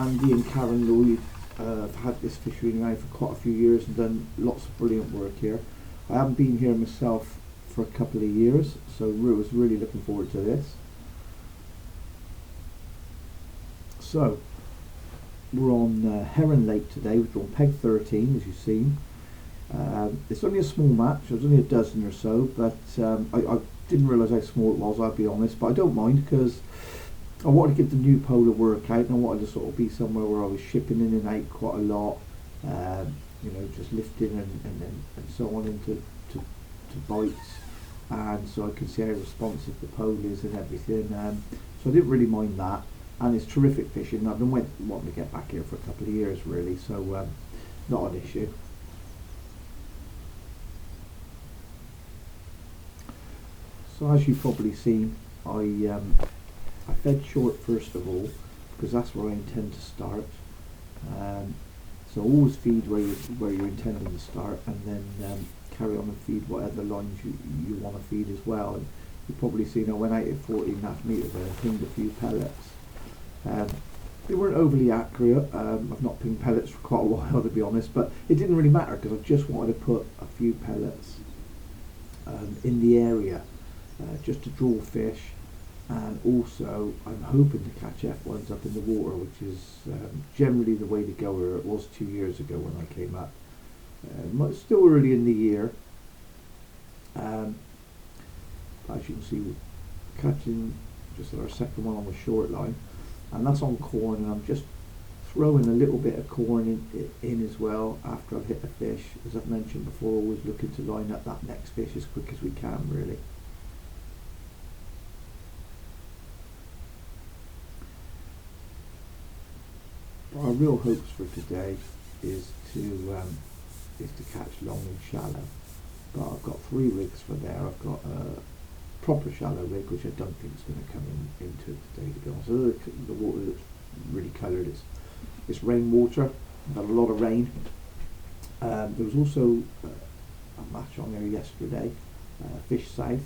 Andy and Karen Lloyd have had this fishery now for quite a few years and done lots of brilliant work here. I haven't been here myself for a couple of years, so was really looking forward to this. So we're on Heron Lake today. We're on peg 13, as you've seen. It's only a small match. There's only a dozen or so, but I didn't realise how small it was, I'll be honest, but I don't mind because I wanted to give the new pole a workout, and I wanted to sort of be somewhere where I was shipping in and out quite a lot, you know, just lifting and so on into to bites, and so I could see how responsive the pole is and everything. So I didn't really mind that, and it's terrific fishing. I've been wanting to get back here for a couple of years really, so not an issue. So as you've probably seen, I fed short first of all, because that's where I intend to start. So always feed where you're intending to start, and then carry on and feed whatever lines you want to feed as well. And you've probably seen I went out at 14.5 metres and pinged a few pellets. They weren't overly accurate. I've not pinged pellets for quite a while, to be honest, but it didn't really matter because I just wanted to put a few pellets in the area. Just to draw fish, and also I'm hoping to catch F1s up in the water, which is generally the way to go, or it was 2 years ago when I came up. Still early in the year. As you can see, we're catching just our second one on the short line, and that's on corn, and I'm just throwing a little bit of corn in as well after I've hit a fish. As I've mentioned before, always looking to line up that next fish as quick as we can really. Our real hopes for today is to catch long and shallow, but I've got 3 rigs for there. I've got a proper shallow rig, which I don't think is going to come into it today, to be honest. So the water looks really coloured. It's rainwater. We've had a lot of rain. There was also a match on there yesterday, Fish South,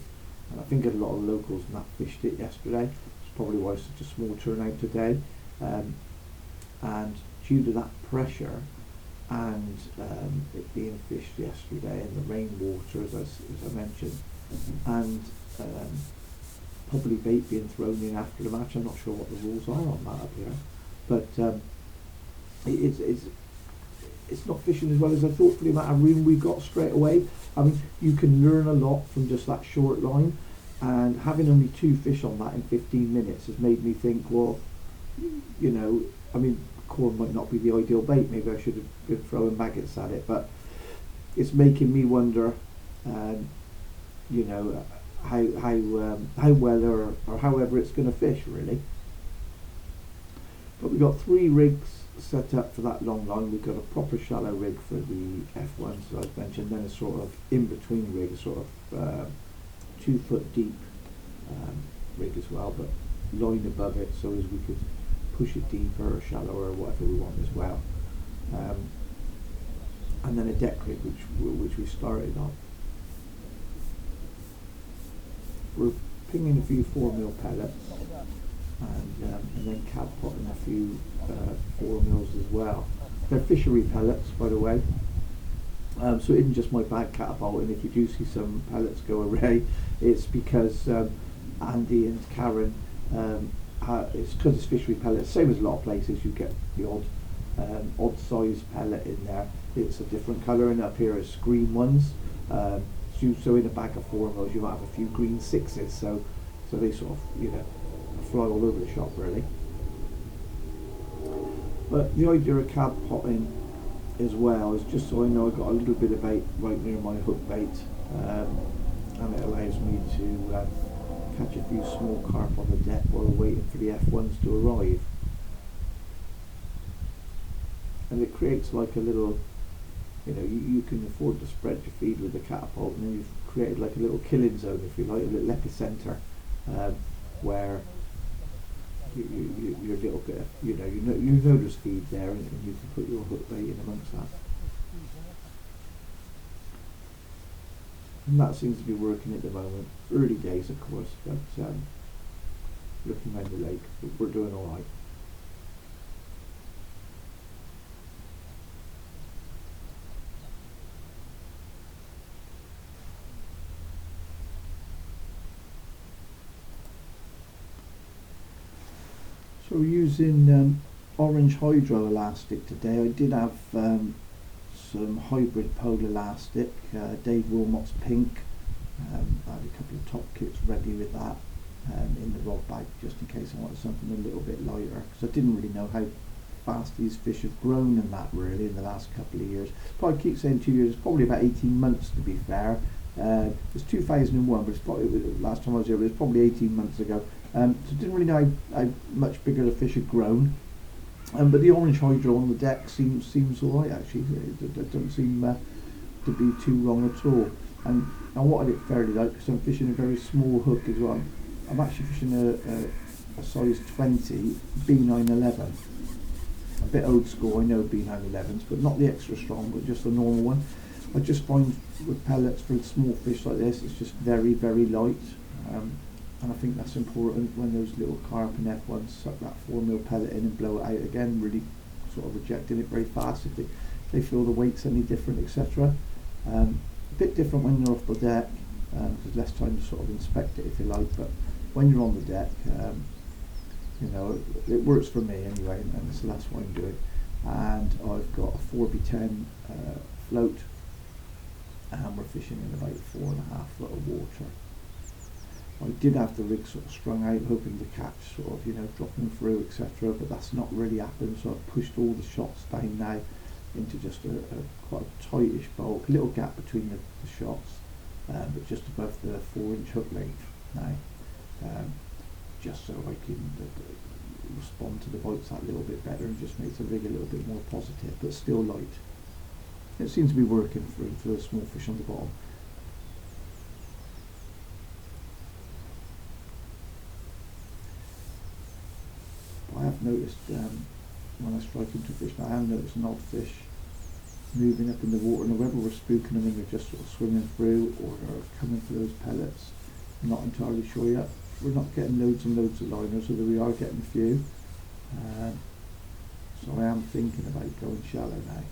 and I think a lot of locals and that fished it yesterday. It's probably why it's such a small turnout today. And due to that pressure and it being fished yesterday and the rainwater, as I mentioned, and probably bait being thrown in after the match, I'm not sure what the rules are on that up here, but it's not fishing as well as I thought for the amount of room we got straight away. I mean, you can learn a lot from just that short line, and having only 2 fish on that in 15 minutes has made me think, well, you know, I mean, corn might not be the ideal bait. Maybe I should have been throwing maggots at it, but it's making me wonder, you know, how well or however it's going to fish really. But we've got 3 rigs set up for that long line. We've got a proper shallow rig for the F1s, as I've mentioned, then a sort of in between rig, a sort of 2 foot deep rig as well, but line above it so as we could push it deeper or shallower or whatever we want as well, and then a deck rig which we started on. We're pinging a few 4mm pellets, and then cab potting a few 4mm as well. They're fishery pellets, by the way, so it isn't just my bag catapulting. If you do see some pellets go array, it's because Andy and Karen, it's because it's fishery pellets, same as a lot of places. You get the odd size pellet in there. It's a different colour, and up here it's green ones. So in a bag of 4mm you might have a few green 6s, so they sort of, you know, fly all over the shop really. But the idea of cab potting as well is just so I know I've got a little bit of bait right near my hook bait, and it allows me to catch a few small carp on the deck while we're waiting for the F1s to arrive. And it creates like a little, you know, you can afford to spread your feed with the catapult, and then you've created like a little killing zone, if you like, a little epicenter, where your little bit of, you know there's feed there, and you can put your hook bait in amongst that. And that seems to be working at the moment. Early days, of course, but looking around the lake, we're doing all right. So we're using orange hydro elastic today. I did have some hybrid pole elastic, Dave Wilmot's pink. I had a couple of top kits ready with that in the rod bag just in case I wanted something a little bit lighter, because I didn't really know how fast these fish have grown in that really in the last couple of years. But I keep saying 2 years, probably about 18 months to be fair. It's 2001, but it's probably, last time I was here, it was probably 18 months ago. So I didn't really know how much bigger the fish had grown. But the orange hydro on the deck seems alright actually. It doesn't seem to be too wrong at all. And I wanted it fairly light because I'm fishing a very small hook as well. I'm actually fishing a size 20 B911. A bit old school, I know B911s, but not the extra strong, but just the normal one. I just find with pellets for small fish like this, it's just very, very light. And I think that's important when those little carp and F1s suck that 4mm pellet in and blow it out again, really sort of rejecting it very fast if they feel the weight's any different, etc. A bit different when you're off the deck, because less time to sort of inspect it if you like, but when you're on the deck, you know, it works for me anyway, and so that's what I'm doing. And I've got a 4B10 float, and we're fishing in about 4.5 foot of water. I did have the rig sort of strung out, hoping to catch sort of, you know, dropping through, etc. But that's not really happened, so I've pushed all the shots down now into just a quite a tightish bulk, a little gap between the shots, but just above the 4-inch hook length now, just so I can respond to the bites that little bit better and just make the rig a little bit more positive, but still light. It seems to be working for the small fish on the bottom. I have noticed when I strike into fish, I have noticed an odd fish moving up in the water, and whether we're spooking them and they're just sort of swimming through or are coming for those pellets, I'm not entirely sure yet. We're not getting loads and loads of liners, although we are getting a few. So I am thinking about going shallow now.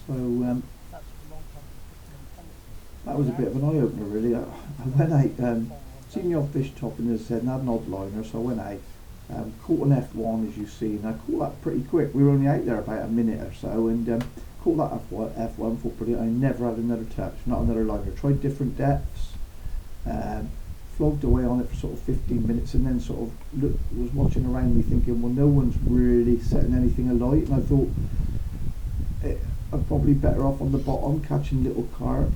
So that was a bit of an eye-opener really. I went out, seen the odd fish topping as I said, and had an odd liner, so I went out, caught an F1 as you've seen. I caught that pretty quick. We were only out there about a minute or so, and caught that F1, thought brilliant. I never had another touch, not another liner. Tried different depths, flogged away on it for sort of 15 minutes, and then sort of was watching around me thinking, well, no one's really setting anything alight, and I thought I'm probably better off on the bottom catching little carp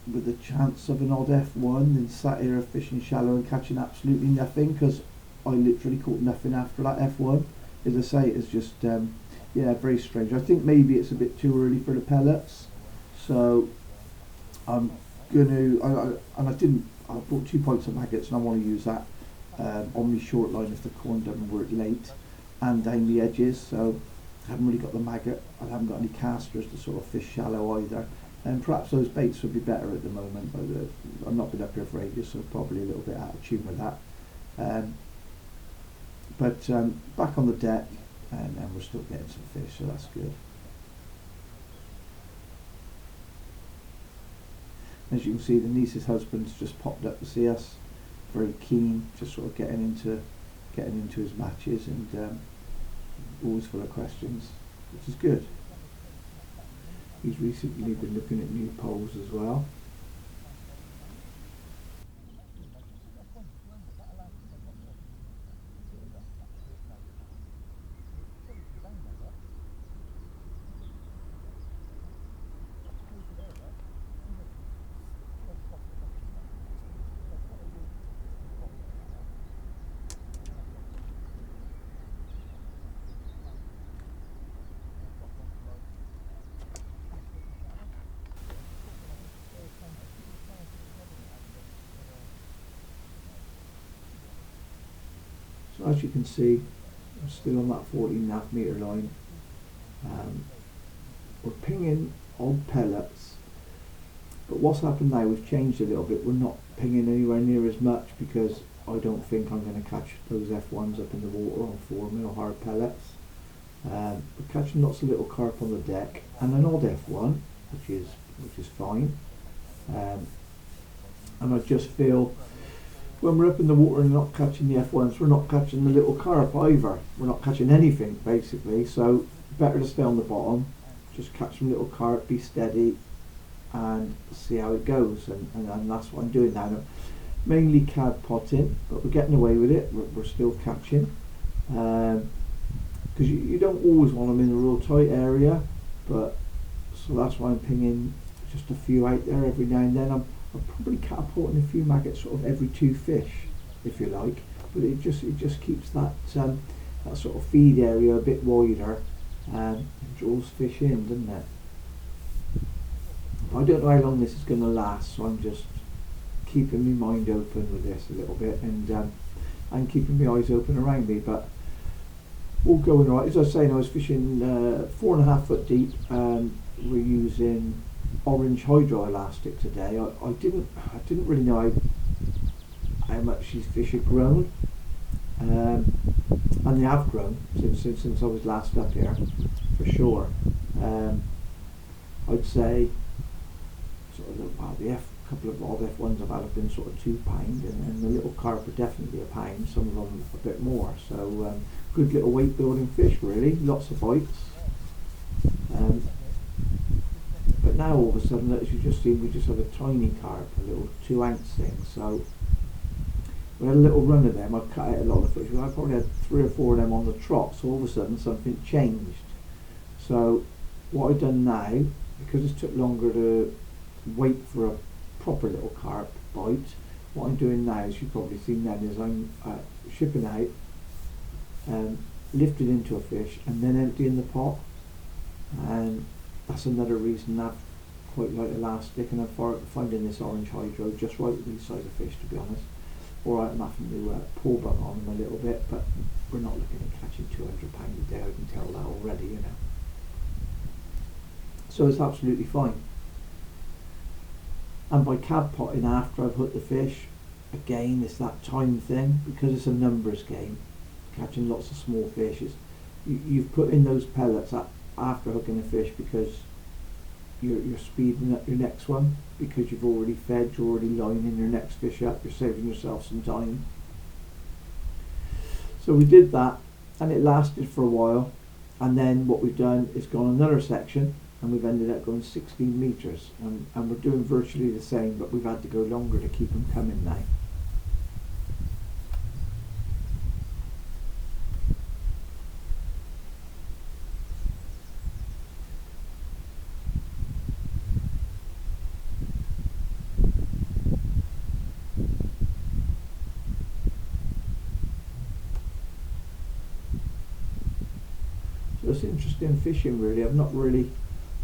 with a chance of an odd F1 than sat here fishing shallow and catching absolutely nothing, because I literally caught nothing after that F1. As I say, it's just yeah, very strange. I think maybe it's a bit too early for the pellets, so I'm gonna I bought 2 pints of maggots and I want to use that on my short line if the corn doesn't work late, and down the edges. So I haven't really got the maggot. I haven't got any casters to sort of fish shallow either. And perhaps those baits would be better at the moment, but I've not been up here for ages, so probably a little bit out of tune with that. But back on the deck, and we're still getting some fish, so that's good. As you can see, the niece's husband's just popped up to see us, very keen, just sort of getting into his matches, and always full of questions, which is good. He's recently been looking at new poles as well. So as you can see, I'm still on that 14.5 metre line. We're pinging odd pellets, but what's happened now, we've changed a little bit. We're not pinging anywhere near as much because I don't think I'm going to catch those F1s up in the water on 4mm hard pellets. We're catching lots of little carp on the deck and an odd F1, which is fine. And I just feel when we're up in the water and not catching the F1s, we're not catching the little carp either. We're not catching anything basically, so better to stay on the bottom, just catch some little carp, be steady and see how it goes, and that's what I'm doing now. Mainly cad potting, but we're getting away with it, we're still catching, because you don't always want them in a real tight area, but so that's why I'm pinging just a few out there every now and then. I'm probably catapulting a few maggots sort of every 2 fish, if you like, but it just keeps that that sort of feed area a bit wider and draws fish in, doesn't it? I don't know how long this is going to last, so I'm just keeping my mind open with this a little bit, and keeping my eyes open around me, but all going right. As I was saying, I was fishing 4.5 foot deep. We're using orange hydro elastic today. I didn't really know how much these fish had grown, and they have grown since I was last up here, for sure. I'd say sort of the couple of odd F1s I've had have been sort of £2, and the little carp are definitely £1, some of them a bit more, so good little weight building fish really, lots of bites. But now all of a sudden, as you just seen, we just have a tiny carp, a little 2-ounce thing, so we had a little run of them. I've cut out a lot of fish, I probably had 3 or 4 of them on the trot, so all of a sudden something changed. So what I've done now, because it's took longer to wait for a proper little carp bite, what I'm doing now, as you've probably seen then, is I'm shipping out, lift it into a fish and then emptying the pot, and that's another reason I've quite like elastic, and I'm finding this orange hydro just right with these size of fish, to be honest. Alright, I'm having to pull back on them a little bit, but we're not looking at catching £200 a day, I can tell that already, you know. So it's absolutely fine. And by cad potting after I've hooked the fish, again it's that time thing, because it's a numbers game, catching lots of small fish. You've put in those pellets after hooking a fish because you're speeding up your next one, because you've already fed, you're already lining your next fish up, you're saving yourself some time. So we did that, and it lasted for a while, and then what we've done is gone another section, and we've ended up going 16 metres, and we're doing virtually the same, but we've had to go longer to keep them coming now. So it's interesting fishing really. I've not really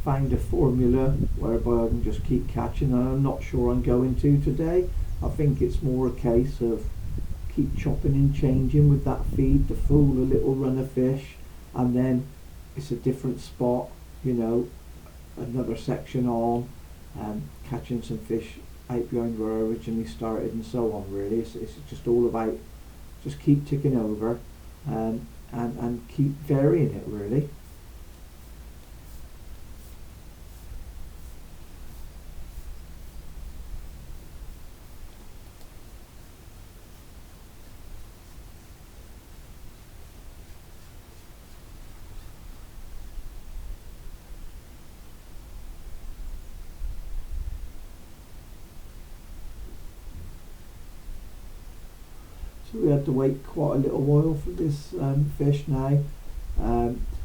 found a formula whereby I can just keep catching, and I'm not sure I'm going to today. I think it's more a case of keep chopping and changing with that feed to fool a little run of fish, and then it's a different spot, you know, another section on, catching some fish out behind where I originally started, and so on. Really, it's just all about just keep ticking over, and keep varying it, really. So we had to wait quite a little while for this fish now.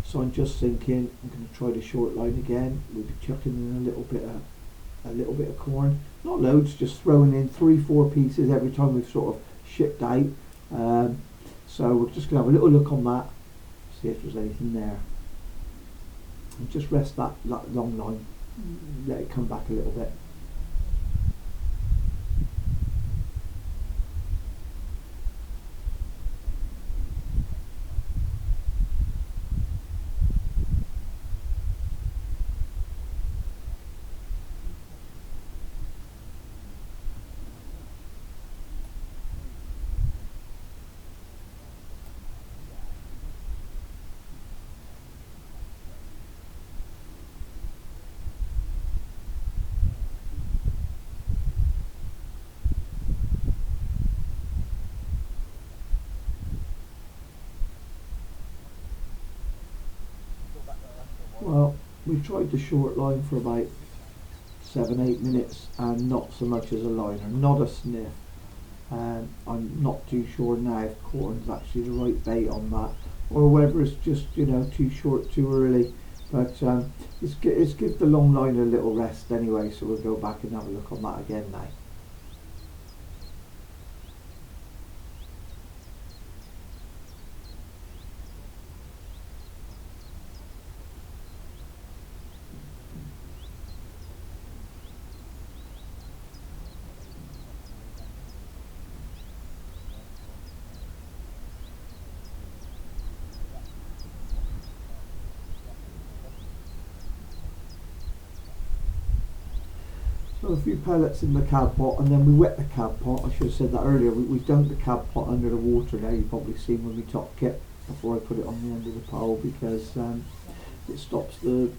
So I'm just thinking I'm going to try the short line again. We'll be chucking in a little bit of corn, not loads, just throwing in 3-4 pieces every time we've sort of shipped out. So we're just going to have a little look on that, see if there's anything there, and just rest that long line, let it come back a little bit. Well, we tried the short line for about 7-8 minutes and not so much as a liner, not a sniff. I'm not too sure now if corn's actually the right bait on that, or whether it's just, you know, too short too early. But let's give the long line a little rest anyway, so we'll go back and have a look on that again now. So a few pellets in the cab pot, and then we wet the cab pot. I should have said that earlier. We dunked the cab pot under the water there. You've probably seen when we topped it before I put it on the end of the pole, because it stops the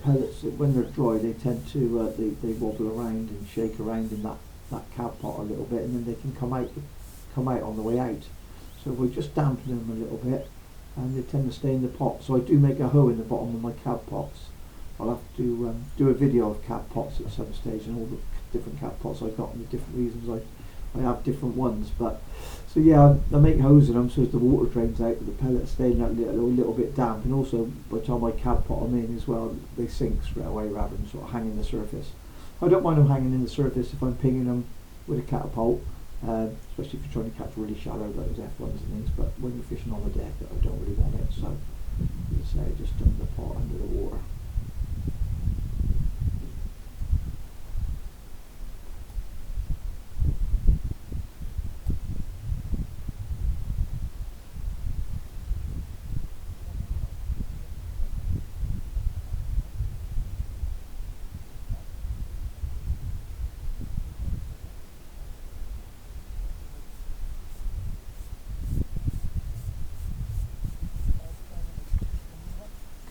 pellets, when they're dry, they tend to they wobble around and shake around in that cab pot a little bit, and then they can come out on the way out. So we just dampen them a little bit, and they tend to stay in the pot. So I do make a hole in the bottom of my cab pots. I'll have to do a video of cab pots at some stage, and all the different cab pots I've got and the different reasons I have different ones. But so yeah, I make holes in them so as the water drains out, the pellets stay in that little bit damp, and also by the time I cab pot them in as well, they sink straight away rather than sort of hanging the surface. I don't mind them hanging in the surface if I'm pinging them with a catapult, especially if you're trying to catch really shallow like those F1s and things. But when you're fishing on the deck, I don't really want it, so as I say, just dump the pot under the water.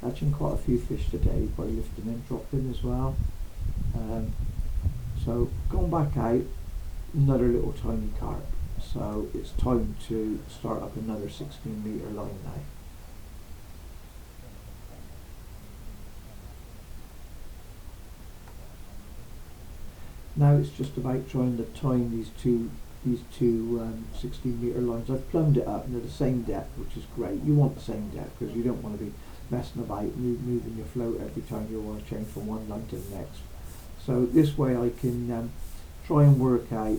Catching quite a few fish today by lifting and dropping as well. So gone back out, another little tiny carp. So it's time to start up another 16-metre line now. Now it's just about trying to time these two 16-metre lines. I've plumbed it up and they're the same depth, which is great. You want the same depth because you don't want to be messing about moving your float every time you want to change from one line to the next. So this way I can try and work out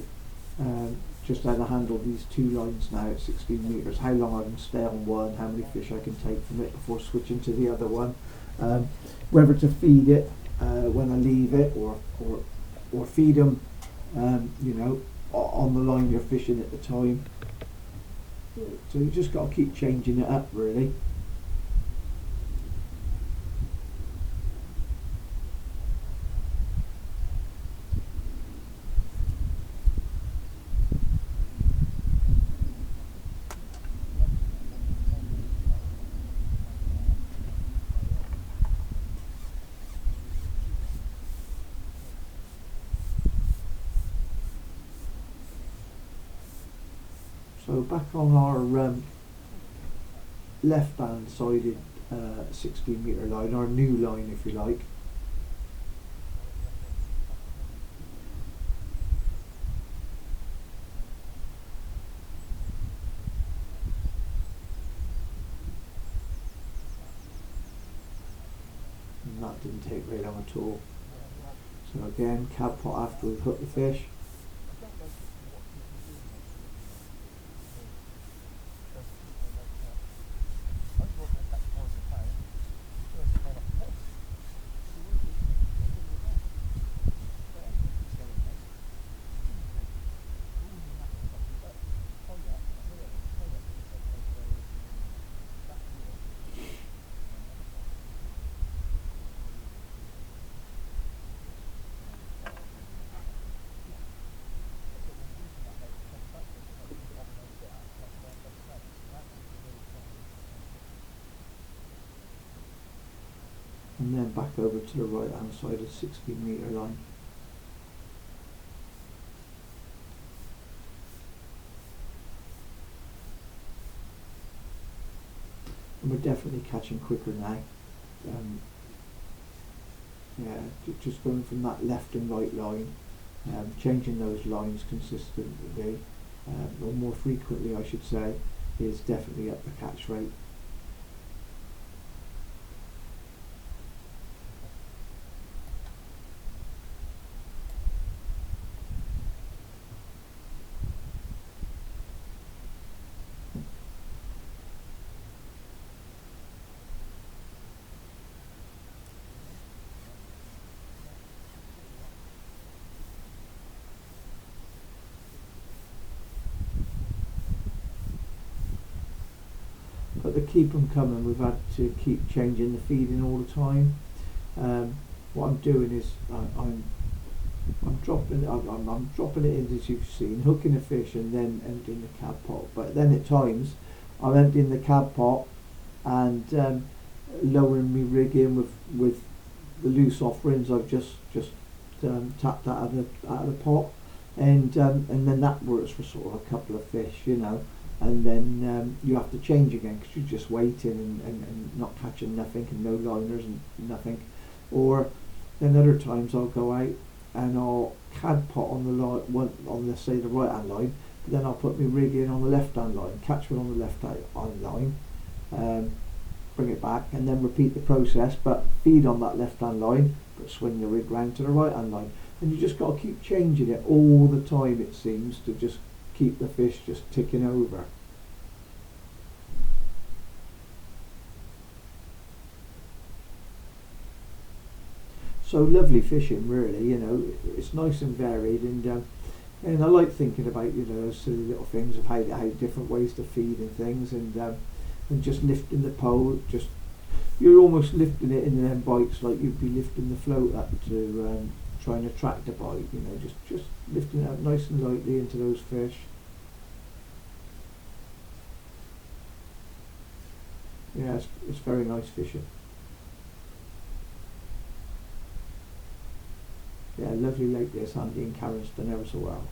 just how to handle these two lines now at 16 metres, how long I can stay on one, how many fish I can take from it before switching to the other one, whether to feed it when I leave it, or feed them you know, on the line you're fishing at the time. So you just got to keep changing it up really. So back on our left hand sided 16 metre line, our new line if you like. And that didn't take very long at all. So again, cab pot after we've hooked the fish. And then back over to the right hand side of 16 metre line. And we're definitely catching quicker now. Yeah, just going from that left and right line, changing those lines consistently, or more frequently I should say, is definitely up the catch rate. But to keep them coming, we've had to keep changing the feeding all the time. What I'm doing is I'm dropping it in, as you've seen, hooking the fish and then emptying the cab pot. But then at times I'm emptying the cab pot and lowering my rig in with the loose offerings I've just tapped out of the pot, and then that works for sort of a couple of fish, you know. And then you have to change again because you're just waiting and not catching nothing, and no liners and nothing. Or then other times I'll go out and I'll cad pot on the line, on the say the right hand line, but then I'll put my rig in on the left hand line, catch one on the left hand line, bring it back, and then repeat the process, but feed on that left hand line, but swing the rig round to the right hand line. And you just got to keep changing it all the time, it seems, to just keep the fish just ticking over. So lovely fishing, really. You know, it's nice and varied, and I like thinking about, you know, those silly little things of how different ways to feed and things, and just lifting the pole. Just you're almost lifting it in them bites like you'd be lifting the float up to try and attract a bite. You know, just lifting it up nice and lightly into those fish. Yeah, it's very nice fishing. Yeah, lovely lake this, handy in Carrington ever so well.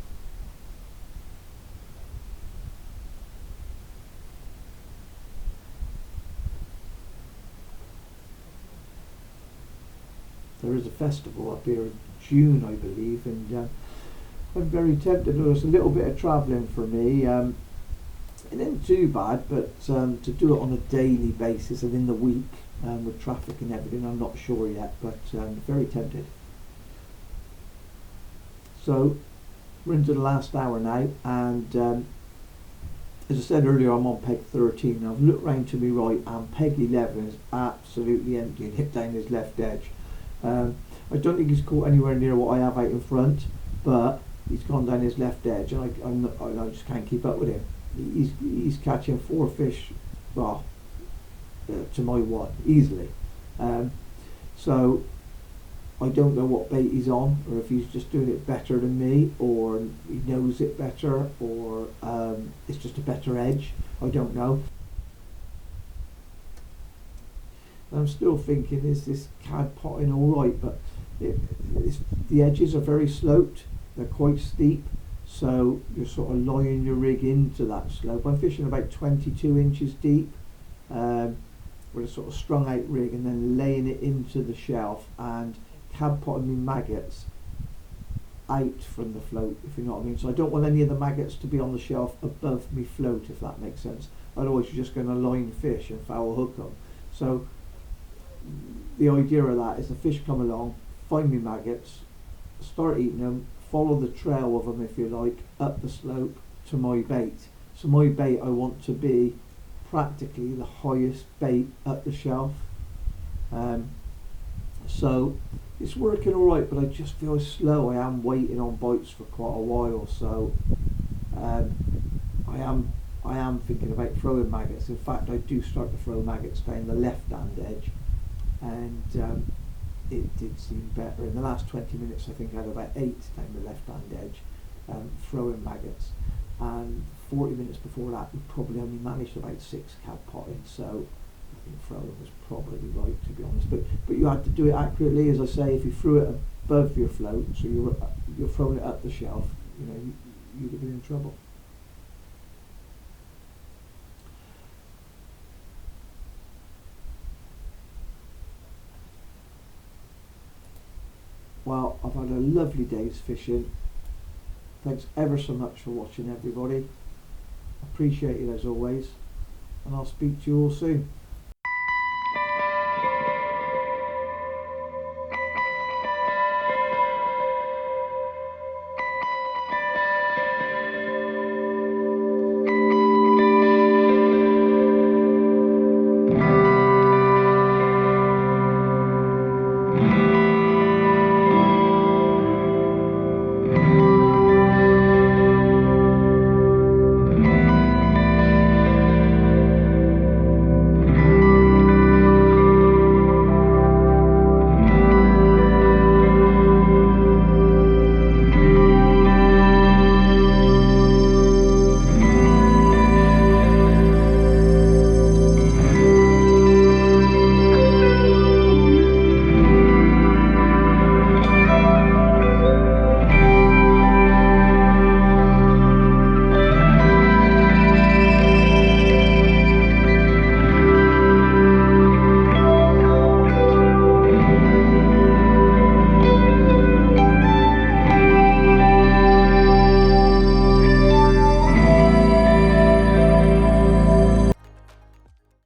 There is a festival up here in June, I believe, and I'm very tempted. It's a little bit of travelling for me. It isn't too bad, but to do it on a daily basis and in the week with traffic and everything, I'm not sure yet, but very tempted. So we're into the last hour now, and as I said earlier, I'm on peg 13. Now I've looked round to my right, and peg 11 is absolutely empty and hit down his left edge. I don't think he's caught anywhere near what I have out in front, but he's gone down his left edge, and I just can't keep up with him. he's catching 4 fish, well, to my 1 easily. So I don't know what bait he's on, or if he's just doing it better than me, or he knows it better, or it's just a better edge. I don't know. I'm still thinking, is this cad potting alright? But the edges are very sloped, they're quite steep, so you're sort of laying your rig into that slope. I'm fishing about 22 inches deep with a sort of strung out rig, and then laying it into the shelf and cad potting me maggots out from the float, if you know what I mean. So I don't want any of the maggots to be on the shelf above me float, if that makes sense. Otherwise you're just going to line fish and foul hook them. So the idea of that is the fish come along, find me maggots, start eating them, follow the trail of them, if you like, up the slope to my bait. So my bait, I want to be practically the highest bait up the shelf. So it's working alright, but I just feel slow. I am waiting on bites for quite a while, so I am thinking about throwing maggots. In fact, I do start to throw maggots down the left hand edge, and it did seem better. In the last 20 minutes I think I had about 8 down the left hand edge throwing maggots, and 40 minutes before that we probably only managed about 6 cad potting, so I think throwing was probably right, to be honest. But you had to do it accurately, as I say. If you threw it above your float, so you're throwing it up the shelf, you know, you'd have been in trouble. Well, I've had a lovely day's fishing. Thanks ever so much for watching, everybody. Appreciate it as always, and I'll speak to you all soon.